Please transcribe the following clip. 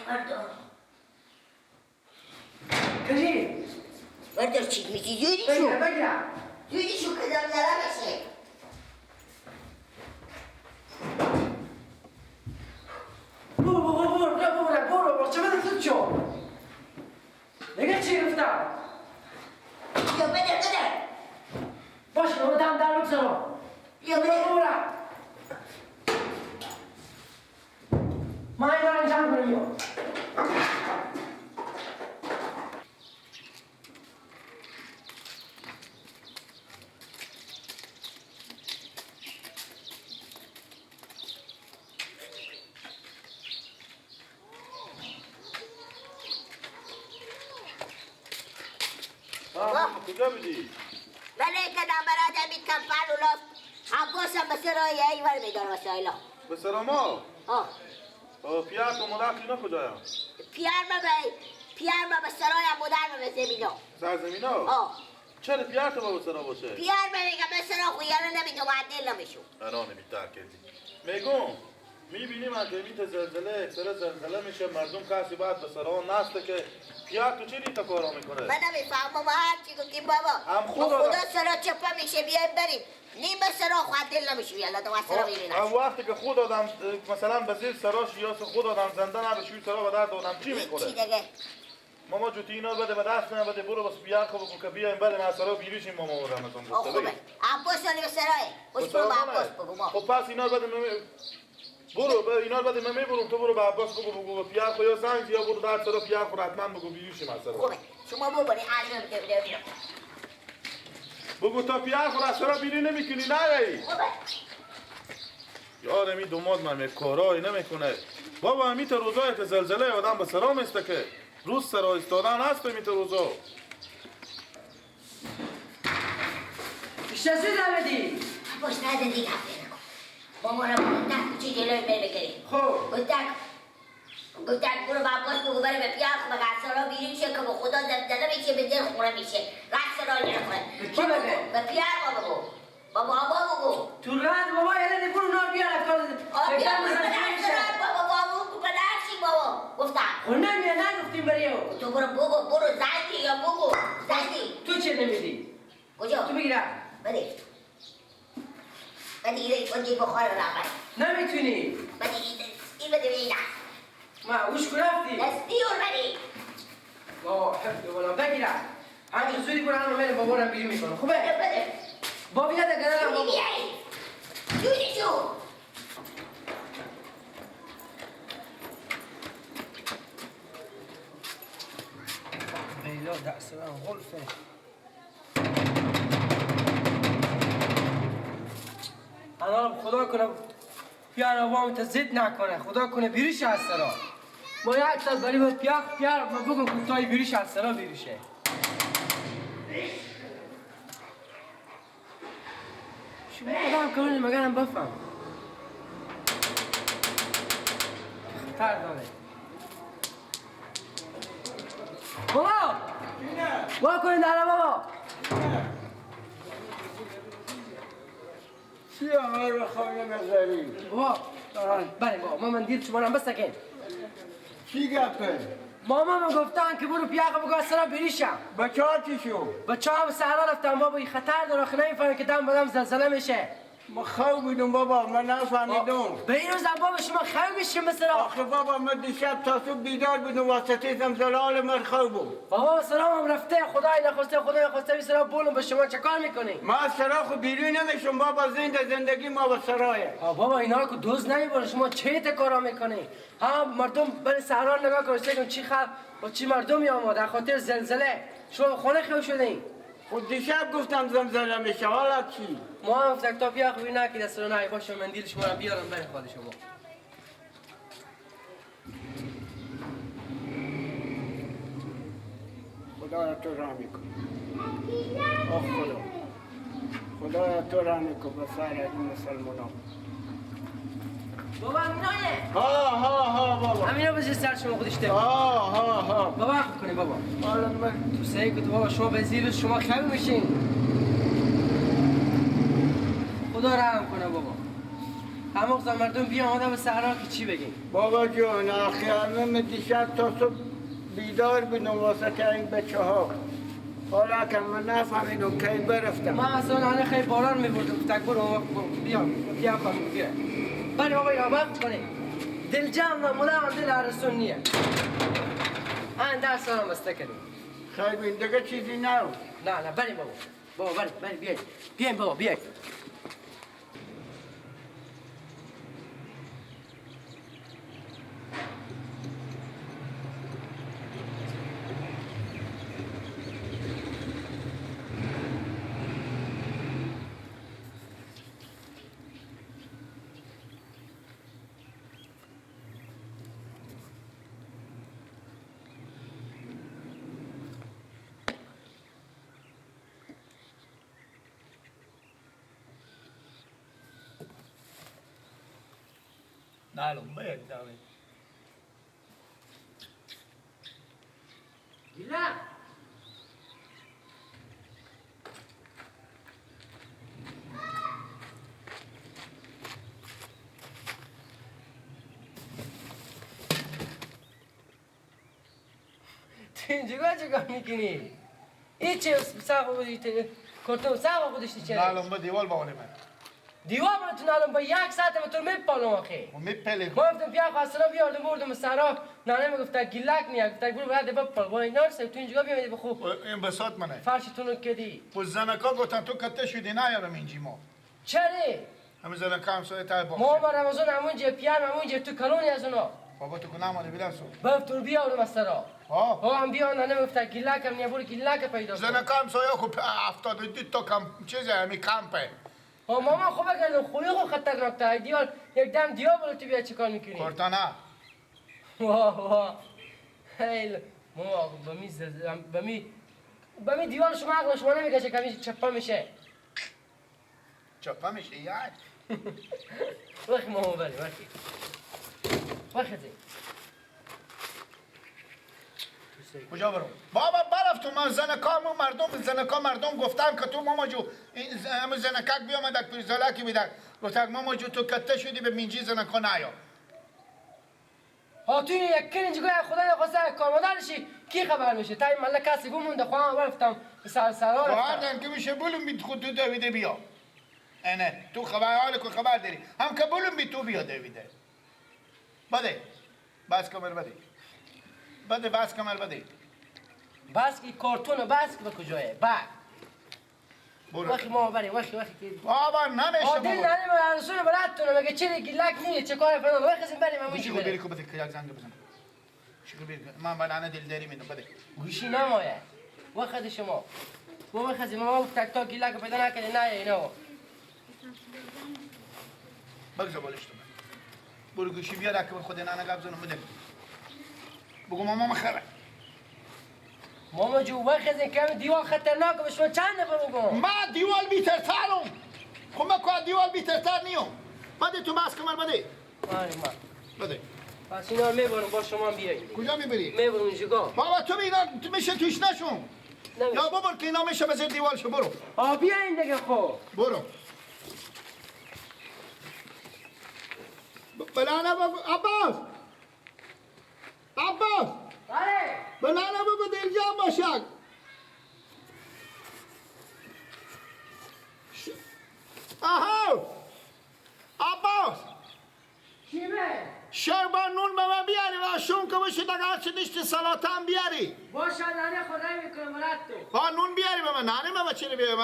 بردار کریم بردار چی میگی؟ جوری شو بگیرم جوری شو که زلزله بشه برو چه بده زود شو نگه چی گفتم یا بده باشه برو دم در بگذارم یا بده ما این رو انجام کنیم یا کجا بودی؟ بله که دم برادر بید کمپل و لاف عباسم به سرای ایور میدار وسایلا به سراما؟ آه پیار تو ملاق اینا کجایا؟ پیار ما به سرای مدرم به زمینا سرزمینا؟ آه چرا پیار تو با به سرا باشه؟ پیار ما میگه به سرا خویانه نمیگه معدل نمیشو انا نمیتر کردی میگم میبینیم از میت زلزله اکثر زلزله میشه مردم کسی باید به سرا نسته که پیار تو چی ریتا کارا میکنه؟ من نمیفهمم هر چی گفتیم بابا هم خدا سرا چپا میشه بیایم بریم نیم به سرا خواهد دل نمیشه یالا دو سرا بیرین هم وقتی که خود آدم مثلا به زیر سراش یا خود آدم زنده نره شوی سرا به درد آدم چی میکنه؟ چی دیگه ماما جوتی اینا بده به دست نبده برو بس بیار خوب بگو که بیایم بله من سرا بیریشیم ماما و رمزان گفته خوبه عباس ولی به سرای خوش برو به عباس بگو ما خب پس اینا بده برو اینا بده من میبرم تو برو به عباس بگو پیار خو یا زنگ یا برو در سرا پیار خو حتما بگو بیریشیم از سرا خوبه شما ببری عجب بیرم بگو تا پیار خو از سرا بیری نمیکنی نه خوبه یار می دوماد من کارایی نمیکنه بابا امی تا روزای که زلزله آدم به سرا میسته که روز سرا استادن هست امی تا روزا بیشتر زود نمیدی عباس نده دیگه حفظه نکن ماما رو بودن چی جلوی بگیریم خب گفتن برو با عباس بگو بره به پیار خو بگه سرا بیرین شه که به خدا زلزله میشه به دل خونه میشه رد سرا نکنه به کی بگه؟ به پیار ما بگو بابا بگو تو رد بابا یه برو نار بیار افکار بیار بابا پدر چی بابا گفتم خب نمیه نگفتیم بریو تو برو زنگی یا بگو زنگی تو چه نمیدی؟ کجا؟ تو بگیرم بده اینی بخور رو نمیتونی بده این بده این ما اوش کرفتی دستیور بده بابا حفظ دولا بگیرم همین زودی برو همه میره بابا رو بیرون میکنم خوبه؟ بده بابا یاد گرم بابا جوری شو بیلا دستم غلفه الان خدا کنه پیار عوام تا زد نکنه خدا کنه بیریش از سرا ما یک سال بریم پیار ما بگم کوتاهی بیریش از سرا بیریشه شما آدم کنید مگرم بفهم خطر داره بابا بابا کنید داره بابا چی همه رو خانه مذاری؟ بابا بله بابا ما من دید شما رو هم بسکن چی گفته؟ ماما گفتن که برو پیاقه بگو از سرا بریشم بچه ها چی شو؟ بچه ها به صحرا رفتن بابا این خطر داره آخه نمیفهمن که دم بدم زلزله میشه ما خواب بودم بابا من نفهمیدم به این روزم بابا شما خواب میشیم مثلا آخه بابا من دیشب تا صبح بیدار بودم واسطه زلزله من خواب بود بابا سلام هم رفته خدای نخواسته سرا بولم به شما چه کار میکنی ما از سرا خود بیرون نمیشم بابا زندگی ما با سرایه بابا اینا رو که دوز نمیبره شما چه کارا میکنی ها مردم برای صحرا نگاه کنید چی خب و چی مردمی آمد در خاطر زلزله شما خونه خیلی شدین خود دیشب گفتم زلزله میشه حالا چی ما هم تا بیا خوبی نکی دست رو نهی باشه مندیل شما رو بیارم برای خود شما خدایا تو را میکن آخ خدایا تو را میکن به سر این مسلمانان بابا امینایه ها بابا همینا بزیر سر شما خودش ده ها بابا حق کنی بابا حالا من تو سعی کن بابا شما به زیر شما خیلی میشین خدا رحم کنه بابا همه وقت مردم بیا آمده به صحرا که چی بگیم؟ بابا جون آخیانم دیشب تا صبح بیدار بودم واسه این بچه ها. حالا که من نفهمیدم کی برفتم. من اصلا آنه خیلی باران میبردم تک برو بیا خانم بیا بله بابا یا وقت کنه دل جمع و مدام دل عرصون نیه آن درس آرام بسته کنیم خیلی بین دیگه چیزی نه. نه بله بابا بله بیاین بابا بیاین معلوم به یک دانه گیلا تو اینجا چه میکنی؟ این چه ساقه بودی کرتون ساقه بودشتی چه؟ معلوم به دیوال با من دیوار براتون الان با 1 ساعت به طور میپالم آخه و میپلی ما گفتم بیا خواستنا بیاردم بردم سرا نانه میگفت گیلک نیا گفت برو بعد بپال با اینا تو اینجا بیامدی بخو این بساط منه فرشتون رو کدی و زنکا گفتن تو کته شدی نیارم اینجی ما چرا همه زنکا هم سوی تای ما باشه با رمضان همونجا پیام همونجا تو کلونی از اونا بابا تو کنم آده بیدن سو بفتور بیاردم سرا ها هم بیا نانه میگفت گیلک هم نیا برو گیلک پیدا کن زنکا هم سوی خوب 72 تا کم چیزه همی کمپه ماما خوب کردم خوی خو خطرناک تا دیوار یک دم دیوار برو تو بیا چیکار میکنی کورتانا واه هیل ماما بمی دیوار شما عقل شما نمیگه کمی چپا میشه چپا میشه یاد وقتی ماما بری وقتی کجا برو بابا برفتم من زنکا مردم گفتن که تو ماما جو همه زنکک بیامدک پریزالکی بیدک گفتن ماما جو تو کته شدی به منجی زنکا نیا ها تو یک کنج گویا خدا نخواسته کارمادرشی کی خبر میشه تا این مله کسی بمونده خواهم رفتم به سرسرا باردن که میشه بولم بید خود تو دویده بیا نه تو خبر حال که خبر داری هم که بولم بید تو بیا دویده بده بس کمر بده بس کمر بده بس که کارتون بس که به کجایه برو وقتی ما بری وقتی که بابا نمیشه آدل ننه من عرصون براتونه مگه چی گیلک نیه چه کار فلان وقتی بریم همونجا گوشی بیری بریم که بده که یک زنگ بزن گوشی بیری من بلانه دلداری میدم بده گوشی نمایه وقتی شما وقتی ما گفت تا گیلک پیدا نکنه نه اینا بگذار بالش تو برو گوشی بیار که خود نانه قبضونم بده بگو ماما مخره ماما جو وقتی کم دیوار خطرناکه به شما چند نفر بگم ما دیوال بیترترم خب من که دیوال بیترتر نیام بده تو بس کمر بده آره ما بده پس اینا رو میبرم با شما بیایید کجا میبری؟ میبرم اینجا بابا تو اینا میشه توش نشون یا بابر که اینا میشه بزیر دیوال شو برو بیاین دیگه خب برو بلانه بابا عباس بله بلانه بابا دلجام باشد آها عباس چیمه شربان نون به من بیاری و شون که بشه دقیقه هرچی نشتی سلاته هم بیاری باشه نانه خدای میکنم برات تو با نون بیاری به من نانه من چی بیاری